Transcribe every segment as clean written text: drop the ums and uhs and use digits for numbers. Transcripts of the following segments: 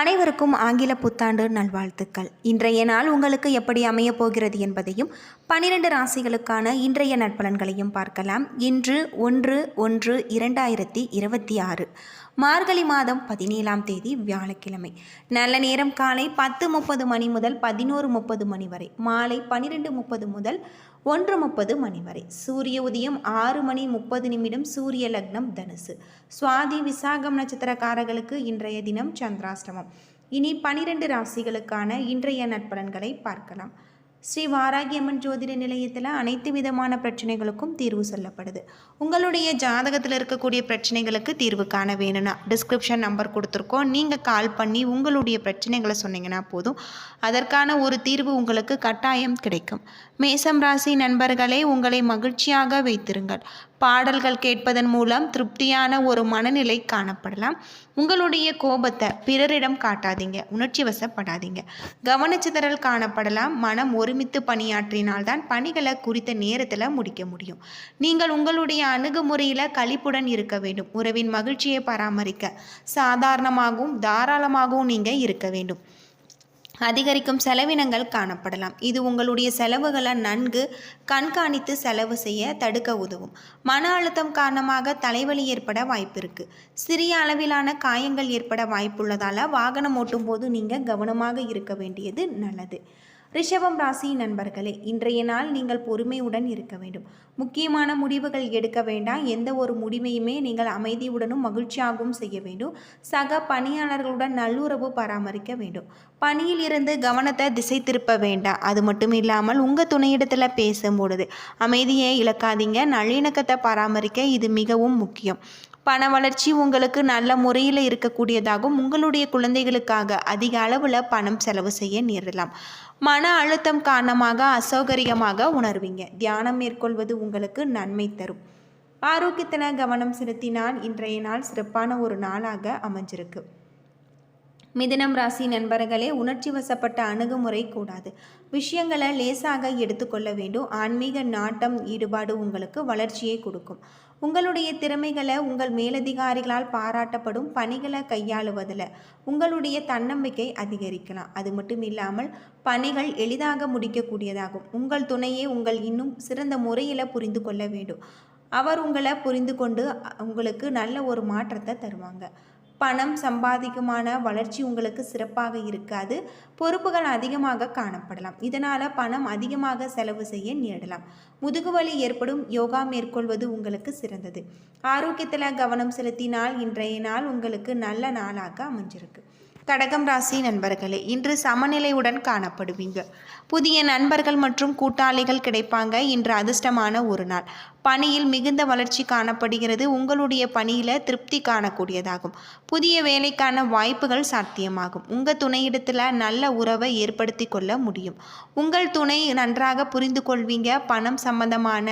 அனைவருக்கும் ஆங்கில புத்தாண்டு நல்வாழ்த்துக்கள். இன்றைய நாள் உங்களுக்கு எப்படி அமையப் போகிறது என்பதையும் 12 ராசிகளுக்கான இன்றைய நற்பலன்களையும் பார்க்கலாம். இன்று 1/1/2026 மார்கழி மாதம் 17ஆம் தேதி வியாழக்கிழமை. நல்ல நேரம் காலை 10:30 மணி முதல் 11:30 மணி வரை, மாலை 12:30 முதல் 1:30 மணி வரை. சூரிய உதயம் 6:30 சூரிய லக்னம் தனுசு. சுவாதி விசாகம் நட்சத்திரக்காரர்களுக்கு இன்றைய தினம் சந்திராஷ்டமம். இனி 12 ராசிகளுக்கான இன்றைய நற்பலன்களை பார்க்கலாம். ஸ்ரீ வாராகியம்மன் ஜோதிட நிலையத்தில் அனைத்து விதமான பிரச்சனைகளுக்கும் தீர்வு சொல்லப்படுது. உங்களுடைய ஜாதகத்தில் இருக்கக்கூடிய பிரச்சனைகளுக்கு தீர்வு காண வேணும்னா டிஸ்கிரிப்ஷன் நம்பர் கொடுத்துருக்கோம். நீங்கள் கால் பண்ணி உங்களுடைய பிரச்சனைகளை சொன்னீங்கன்னா போதும், அதற்கான ஒரு தீர்வு உங்களுக்கு கட்டாயம் கிடைக்கும். மேசம் ராசி நண்பர்களே, உங்களை மகிழ்ச்சியாக வைத்திருங்கள். பாடல்கள் கேட்பதன் மூலம் திருப்தியான ஒரு மனநிலை காணப்படலாம். உங்களுடைய கோபத்தை பிறரிடம் காட்டாதீங்க, உணர்ச்சி வசப்படாதீங்க. கவனச்சிதறல் காணப்படலாம். மனம் ஒருமித்து பணியாற்றினால்தான் பணிகளை குறித்த நேரத்தில் முடிக்க முடியும். நீங்கள் உங்களுடைய அணுகுமுறையில் களிப்புடன் இருக்க வேண்டும். உறவின் மகிழ்ச்சியை பராமரிக்க சாதாரணமாகவும் தாராளமாகவும் நீங்கள் இருக்க வேண்டும். அதிகரிக்கும் செலவினங்கள் காணப்படலாம். இது உங்களுடைய செலவுகளை நன்கு கண்காணித்து செலவு செய்ய தடுக்க உதவும். மன அழுத்தம் காரணமாக தலைவலி ஏற்பட வாய்ப்பு இருக்குது. சிறிய அளவிலான காயங்கள் ஏற்பட வாய்ப்புள்ளதால் வாகனம் ஓட்டும் போது நீங்கள் கவனமாக இருக்க வேண்டியது நல்லது. ரிஷபம் ராசி நண்பர்களே, இன்றைய நாள் நீங்கள் பொறுமையுடன் இருக்க வேண்டும். முக்கியமான முடிவுகள் எடுக்க வேண்டாம். எந்த ஒரு முடிவையுமே நீங்கள் அமைதியுடனும் மகிழ்ச்சியாகவும் செய்ய வேண்டும். சக பணியாளர்களுடன் நல்லுறவு பராமரிக்க வேண்டும். பணியில் இருந்து கவனத்தை திசை திருப்ப வேண்டாம். அது மட்டும் இல்லாமல் உங்கள் துணையிடத்தில் பேசும்பொழுது அமைதியை இழக்காதீங்க. நல்லிணக்கத்தை பராமரிக்க இது மிகவும் முக்கியம். பண வளர்ச்சி உங்களுக்கு நல்ல முறையில் இருக்கக்கூடியதாகவும் உங்களுடைய குழந்தைகளுக்காக அதிக அளவில் பணம் செலவு செய்ய நேரலாம். மன அழுத்தம் காரணமாக அசௌகரியமாக உணர்வீங்க. தியானம் மேற்கொள்வது உங்களுக்கு நன்மை தரும். ஆரோக்கியத்தில் கவனம் செலுத்தினால் இன்றைய நாள் சிறப்பான ஒரு நாளாக அமைஞ்சிருக்கு. மிதுனம் ராசி நண்பர்களே, உணர்ச்சி வசப்பட்ட அணுகுமுறை கூடாது. விஷயங்களை லேசாக எடுத்துக்கொள்ள வேண்டும். ஆன்மீக நாட்டம் ஈடுபாடு உங்களுக்கு வளர்ச்சியை கொடுக்கும். உங்களுடைய திறமைகளை உங்கள் மேலதிகாரிகளால் பாராட்டப்படும். பணிகளை கையாளுவதில் உங்களுடைய தன்னம்பிக்கை அதிகரிக்கலாம். அது மட்டும் இல்லாமல் பணிகள் எளிதாக முடிக்கக்கூடியதாகும். உங்கள் துணையை உங்கள் இன்னும் சிறந்த முறையில் புரிந்து கொள்ள வேண்டும். அவர் உங்களை புரிந்து கொண்டு உங்களுக்கு நல்ல ஒரு மாற்றத்தை தருவாங்க. பணம் சம்பாதிக்குமான வளர்ச்சி உங்களுக்கு சிறப்பாக இருக்காது. பொறுப்புகள் அதிகமாக காணப்படலாம். இதனால் பணம் அதிகமாக செலவு செய்ய நேரலாம். முதுகுவலி ஏற்படும். யோகா மேற்கொள்வது உங்களுக்கு சிறந்தது. ஆரோக்கியத்தில் கவனம் செலுத்தினால் இன்றைய நாள் உங்களுக்கு நல்ல நாளாக அமைஞ்சிருக்கு. கடகம் ராசி நண்பர்களே, இன்று சமநிலையுடன் காணப்படுவீங்க. புதிய நண்பர்கள் மற்றும் கூட்டாளிகள் கிடைப்பாங்க. இன்று அதிர்ஷ்டமான ஒரு நாள். பணியில் மிகுந்த வளர்ச்சி காணப்படுகிறது. உங்களுடைய பணியில் திருப்தி காணக்கூடியதாகும். புதிய வேலைக்கான வாய்ப்புகள் சாத்தியமாகும். உங்கள் துணையிடத்தில் நல்ல உறவை ஏற்படுத்தி கொள்ள முடியும். உங்கள் துணை நன்றாக புரிந்து கொள்வீங்க. பணம் சம்பந்தமான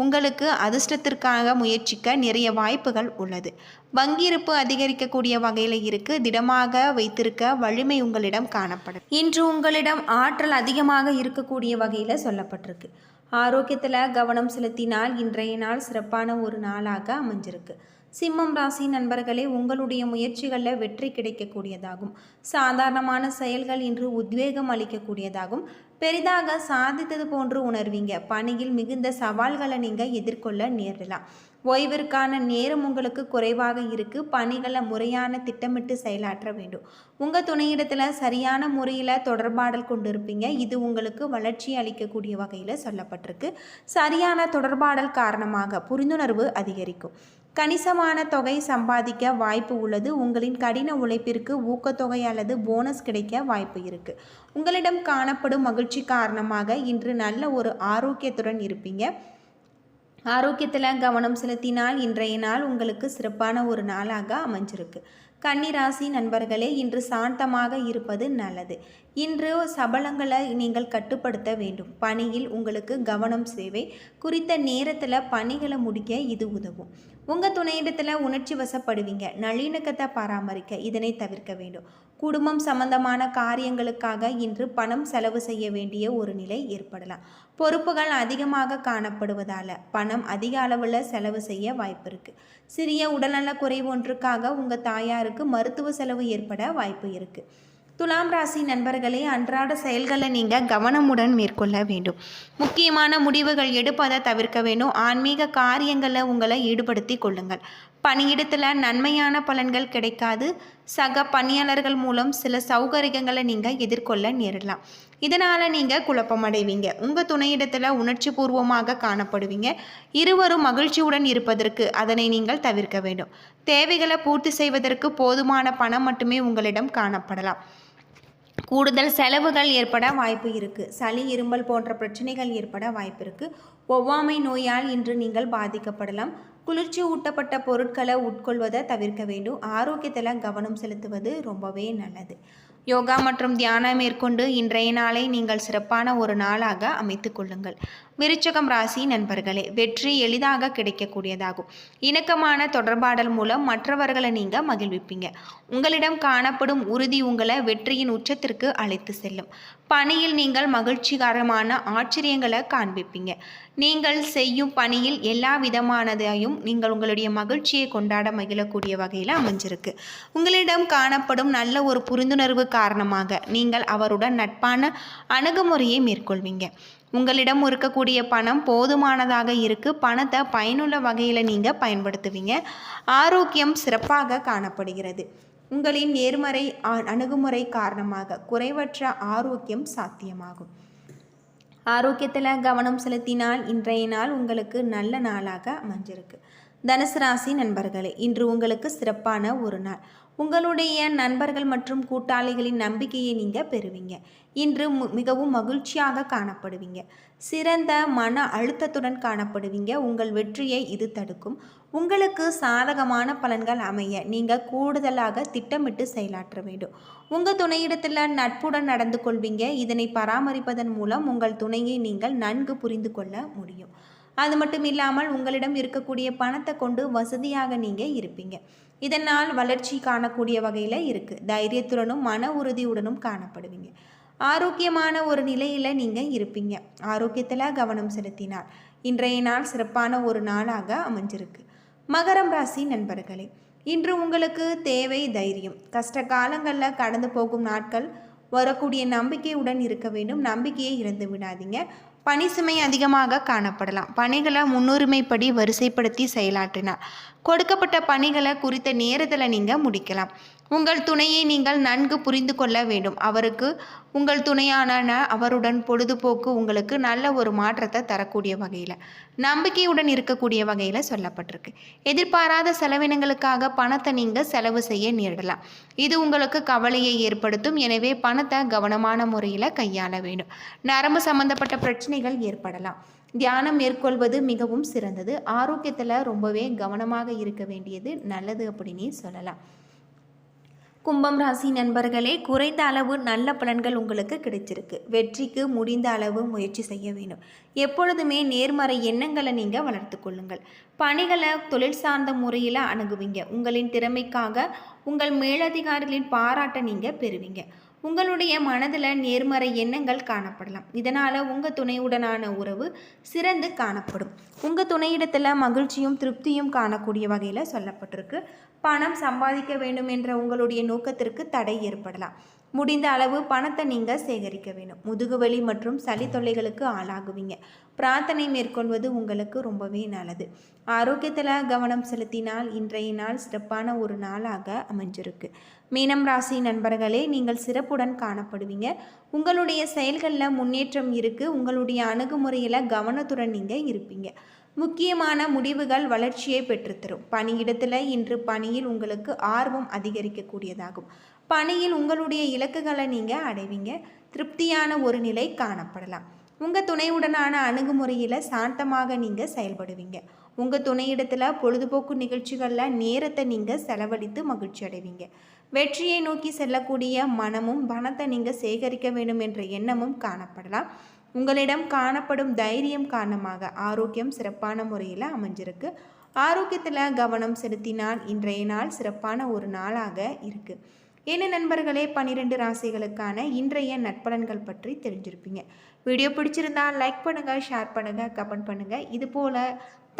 உங்களுக்கு அதிர்ஷ்டத்திற்காக முயற்சிக்க நிறைய வாய்ப்புகள் உள்ளது. வங்கியிருப்பு அதிகரிக்கக்கூடிய வகையில் இருக்குது. திடமாக வைத்திருக்க வலிமை உங்களிடம் காணப்படும். இன்று உங்களிடம் ஆற்றல் அதிகமாக இருக்கக்கூடிய வகையில் சொல்லப்பட்டிருக்கு. ஆரோக்கியத்தில் கவனம் செலுத்தினால் இன்றைய நாள் சிறப்பான ஒரு நாளாக அமைஞ்சிருக்கு. சிம்மம் ராசி நண்பர்களே, உங்களுடைய முயற்சிகளில் வெற்றி கிடைக்கக்கூடியதாகும். சாதாரணமான செயல்கள் இன்று உத்வேகம் அளிக்கக்கூடியதாகும். பெரிதாக சாதித்தது போன்று உணர்வீங்க. பணியில் மிகுந்த சவால்களை நீங்கள் எதிர்கொள்ள நேரலாம். ஓய்விற்கான நேரம் உங்களுக்கு குறைவாக இருக்குது. பணிகளை முறையான திட்டமிட்டு செயலாற்ற வேண்டும். உங்கள் துணையிடத்தில் சரியான முறையில் தொடர்பாடல் கொண்டு இருப்பீங்க. இது உங்களுக்கு வளர்ச்சி அளிக்கக்கூடிய வகையில் சொல்லப்பட்டிருக்கு. சரியான தொடர்பாடல் காரணமாக புரிந்துணர்வு அதிகரிக்கும். கணிசமான தொகை சம்பாதிக்க வாய்ப்பு உள்ளது. உங்களின் கடின உழைப்பிற்கு ஊக்கத்தொகை அல்லது போனஸ் கிடைக்க வாய்ப்பு இருக்குது. உங்களிடம் காணப்படும் மகிழ்ச்சி காரணமாக இன்று நல்ல ஒரு ஆரோக்கியத்துடன் இருப்பீங்க. ஆரோக்கியத்தில் கவனம் செலுத்தினால் இன்றைய நாள் உங்களுக்கு சிறப்பான ஒரு நாளாக அமைஞ்சிருக்கு. கன்னிராசி நண்பர்களே, இன்று சாந்தமாக இருப்பது நல்லது. இன்று சபலங்களை நீங்கள் கட்டுப்படுத்த வேண்டும். பணியில் உங்களுக்கு கவனம் தேவை. குறித்த நேரத்தில் பணிகளை முடிக்க இது உதவும். உங்கள் துணையிடத்தில் உணர்ச்சி வசப்படுவீங்க. நல்லிணக்கத்தை பராமரிக்க இதனை தவிர்க்க வேண்டும். குடும்பம் சம்பந்தமான காரியங்களுக்காக இன்று பணம் செலவு செய்ய வேண்டிய ஒரு நிலை ஏற்படலாம். பொறுப்புகள் அதிகமாக காணப்படுவதால் பணம் அதிக அளவில் செலவு செய்ய வாய்ப்பு இருக்குது. சிறிய உடல்நல குறைவு ஒன்றுக்காக உங்கள் தாயாருக்கு மருத்துவ செலவு ஏற்பட வாய்ப்பு இருக்குது. துலாம் ராசி நண்பர்களே, அன்றாட செயல்களை நீங்கள் கவனமுடன் மேற்கொள்ள வேண்டும். முக்கியமான முடிவுகள் எடுப்பதை தவிர்க்க வேண்டும். ஆன்மீக காரியங்களில் உங்களை ஈடுபடுத்தி கொள்ளுங்கள். பணியிடத்தில் நன்மையான பலன்கள் கிடைக்காது. சக பணியாளர்கள் மூலம் சில சௌகரியங்களை நீங்கள் எதிர்கொள்ள நேரிடலாம். இதனால் நீங்கள் குழப்பமடைவீங்க. உங்கள் துணையிடத்தில் உணர்ச்சி பூர்வமாக காணப்படுவீங்க. இருவரும் மகிழ்ச்சியுடன் இருப்பதற்கு அதனை நீங்கள் தவிர்க்க வேண்டும். தேவைகளை பூர்த்தி செய்வதற்கு போதுமான பணம் மட்டுமே உங்களிடம் காணப்படலாம். கூடுதல் செலவுகள் ஏற்பட வாய்ப்பு இருக்குது. சளி, இருமல் போன்ற பிரச்சனைகள் ஏற்பட வாய்ப்பு இருக்குது. ஒவ்வாமை நோயால் இன்று நீங்கள் பாதிக்கப்படலாம். குளிர்ச்சி ஊட்டப்பட்ட பொருட்களை உட்கொள்வதை தவிர்க்க வேண்டும். ஆரோக்கியத்தில் கவனம் செலுத்துவது ரொம்பவே நல்லது. யோகா மற்றும் தியானம் மேற்கொண்டு இன்றைய நாளை நீங்கள் சிறப்பான ஒரு நாளாக அமைத்து கொள்ளுங்கள். விருச்சகம் ராசி நண்பர்களே, வெற்றி எளிதாக கிடைக்கக்கூடியதாகும். இணக்கமான தொடர்பாடல் மூலம் மற்றவர்களை நீங்கள் மகிழ்விப்பீங்க. உங்களிடம் காணப்படும் உறுதி உங்களை வெற்றியின் உச்சத்திற்கு அழைத்து செல்லும். பணியில் நீங்கள் மகிழ்ச்சிகரமான ஆச்சரியங்களை காண்பிப்பீங்க. நீங்கள் செய்யும் பணியில் எல்லா விதமானதையும் நீங்கள் உங்களுடைய மகிழ்ச்சியை கொண்டாட மகிழக்கூடிய வகையில் அமைஞ்சிருக்கு. உங்களிடம் காணப்படும் நல்ல ஒரு புரிந்துணர்வு காரணமாக நீங்கள் அவருடன் நட்பான அணுகுமுறையை மேற்கொள்வீங்க. உங்களிடம் இருக்கக்கூடிய பணம் போதுமானதாக இருக்குது. பணத்தை பயனுள்ள வகையில் நீங்கள் பயன்படுத்துவீங்க. ஆரோக்கியம் சிறப்பாக காணப்படுகிறது. உங்களின் நேர்மறை அணுகுமுறை காரணமாக குறைவற்ற ஆரோக்கியம் சாத்தியமாகும். ஆரோக்கியத்தில் கவனம் செலுத்தினால் இன்றைய நாள் உங்களுக்கு நல்ல நாளாக அமைஞ்சிருக்கு. தனுசு ராசி நண்பர்களே, இன்று உங்களுக்கு சிறப்பான ஒரு நாள். உங்களுடைய நண்பர்கள் மற்றும் கூட்டாளிகளின் நம்பிக்கையை நீங்கள் பெறுவீங்க. இன்று மிகவும் மகிழ்ச்சியாக காணப்படுவீங்க. சிறந்த மன அழுத்தத்துடன் காணப்படுவீங்க. உங்கள் வெற்றியை இது தடுக்கும். உங்களுக்கு சாதகமான பலன்கள் அமைய நீங்கள் கூடுதலாக திட்டமிட்டு செயலாற்ற வேண்டும். உங்கள் துணையிடத்தில் நட்புடன் நடந்து கொள்வீங்க. இதனை பராமரிப்பதன் மூலம் உங்கள் துணையை நீங்கள் நன்கு புரிந்து கொள்ள முடியும். அது மட்டும் இல்லாமல் உங்களிடம் இருக்கக்கூடிய பணத்தை கொண்டு வசதியாக நீங்கள் இருப்பீங்க. இதனால் வளர்ச்சி காணக்கூடிய வகையில் இருக்குது. தைரியத்துடனும் மன உறுதியுடனும் காணப்படுவீங்க. ஆரோக்கியமான ஒரு நிலையில் நீங்கள் இருப்பீங்க. ஆரோக்கியத்தில் கவனம் செலுத்தினால் இன்றைய நாள் சிறப்பான ஒரு நாளாக அமைஞ்சிருக்கு. மகரம் ராசி நண்பர்களே, இன்று உங்களுக்கு தேவை தைரியம். கஷ்ட காலங்களில் கடந்து போகும் நாட்கள் வரக்கூடிய நம்பிக்கையுடன் இருக்க வேண்டும். நம்பிக்கையை இழந்து விடாதீங்க. பணி சுமை அதிகமாக காணப்படலாம். பணிகளை முன்னுரிமைப்படி வரிசைப்படுத்தி செயலாற்றினார் கொடுக்கப்பட்ட பணிகளை குறித்த நேரத்தில் நீங்கள் முடிக்கலாம். உங்கள் துணையை நீங்கள் நன்கு புரிந்து கொள்ள வேண்டும். அவருக்கு உங்கள் துணையான அவருடன் பொழுதுபோக்கு உங்களுக்கு நல்ல ஒரு மாற்றத்தை தரக்கூடிய வகையில், நம்பிக்கையுடன் இருக்கக்கூடிய வகையில் சொல்லப்பட்டிருக்கு. எதிர்பாராத செலவினங்களுக்காக பணத்தை நீங்கள் செலவு செய்ய நேரிடலாம். இது உங்களுக்கு கவலையை ஏற்படுத்தும். எனவே பணத்தை கவனமான முறையில் கையாள வேண்டும். நரம்பு சம்பந்தப்பட்ட பிரச்சனைகள் ஏற்படலாம். தியானம் மேற்கொள்வது மிகவும் சிறந்தது. ஆரோக்கியத்தில் ரொம்பவே கவனமாக இருக்க வேண்டியது நல்லது அப்படின்னே சொல்லலாம். கும்பம் ராசி நண்பர்களே, குறைந்த அளவு நல்ல பலன்கள் உங்களுக்கு கிடைச்சிருக்கு. வெற்றிக்கு முடிந்த அளவு முயற்சி செய்ய வேண்டும். எப்பொழுதுமே நேர்மறை எண்ணங்களை நீங்கள் வளர்த்து கொள்ளுங்கள். பணிகளை தொழில் சார்ந்த முறையில் அணுகுவீங்க. உங்களின் திறமைக்காக உங்கள் மேலதிகாரிகளின் பாராட்டை நீங்கள் பெறுவீங்க. உங்களுடைய மனதில் நேர்மறை எண்ணங்கள் காணப்படலாம். இதனால் உங்கள் துணையுடனான உறவு சிறந்து காணப்படும். உங்கள் துணையிடத்தில் மகிழ்ச்சியும் திருப்தியும் காணக்கூடிய வகையில் சொல்லப்பட்டிருக்கு. பணம் சம்பாதிக்க வேண்டும் என்ற உங்களுடைய நோக்கத்திற்கு தடை ஏற்படலாம். முடிந்த அளவு பணத்தை நீங்கள் சேகரிக்க வேண்டும். முதுகுவலி மற்றும் சளி தொல்லைகளுக்கு ஆளாகுவீங்க. பிரார்த்தனை மேற்கொள்வது உங்களுக்கு ரொம்பவே நல்லது. ஆரோக்கியத்தில் கவனம் செலுத்தினால் இன்றைய நாள் சிறப்பான ஒரு நாளாக அமைஞ்சிருக்கு. மீனம் ராசி நண்பர்களே, நீங்கள் சிறப்புடன் காணப்படுவீங்க. உங்களுடைய செயல்களில் முன்னேற்றம் இருக்குது. உங்களுடைய அணுகுமுறையில் கவனத்துடன் நீங்கள் இருப்பீங்க. முக்கியமான முடிவுகள் வளர்ச்சியை பெற்றுத்தரும். பணியிடத்தில் இன்று பணியில் உங்களுக்கு ஆர்வம் அதிகரிக்கக்கூடியதாகும். பணியில் உங்களுடைய இலக்குகளை நீங்கள் அடைவீங்க. திருப்தியான ஒரு நிலை காணப்படலாம். உங்கள் துணையுடனான அணுகுமுறையில் சாந்தமாக நீங்கள் செயல்படுவீங்க. உங்கள் துணையிடத்தில் பொழுதுபோக்கு நிகழ்ச்சிகளில் நேரத்தை நீங்கள் செலவழித்து மகிழ்ச்சி அடைவீங்க. வெற்றியை நோக்கி செல்லக்கூடிய மனமும் பணத்தை நீங்கள் சேகரிக்க வேண்டும் என்ற எண்ணமும் காணப்படலாம். உங்களிடம் காணப்படும் தைரியம் காரணமாக ஆரோக்கியம் சிறப்பான முறையில் அமைஞ்சிருக்கு. ஆரோக்கியத்தில் கவனம் செலுத்தினால் இன்றைய நாள் சிறப்பான ஒரு நாளாக இருக்குது. என்ன நண்பர்களே, 12 ராசிகளுக்கான இன்றைய நட்பலன்கள் பற்றி தெரிஞ்சிருப்பீங்க. வீடியோ பிடிச்சிருந்தா லைக் பண்ணுங்கள், ஷேர் பண்ணுங்கள், கமெண்ட் பண்ணுங்கள். இது போல்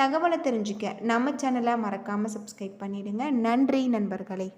தகவலை தெரிஞ்சுக்க நம்ம சேனலை மறக்காமல் சப்ஸ்கிரைப் பண்ணிவிடுங்க. நன்றி நண்பர்களே.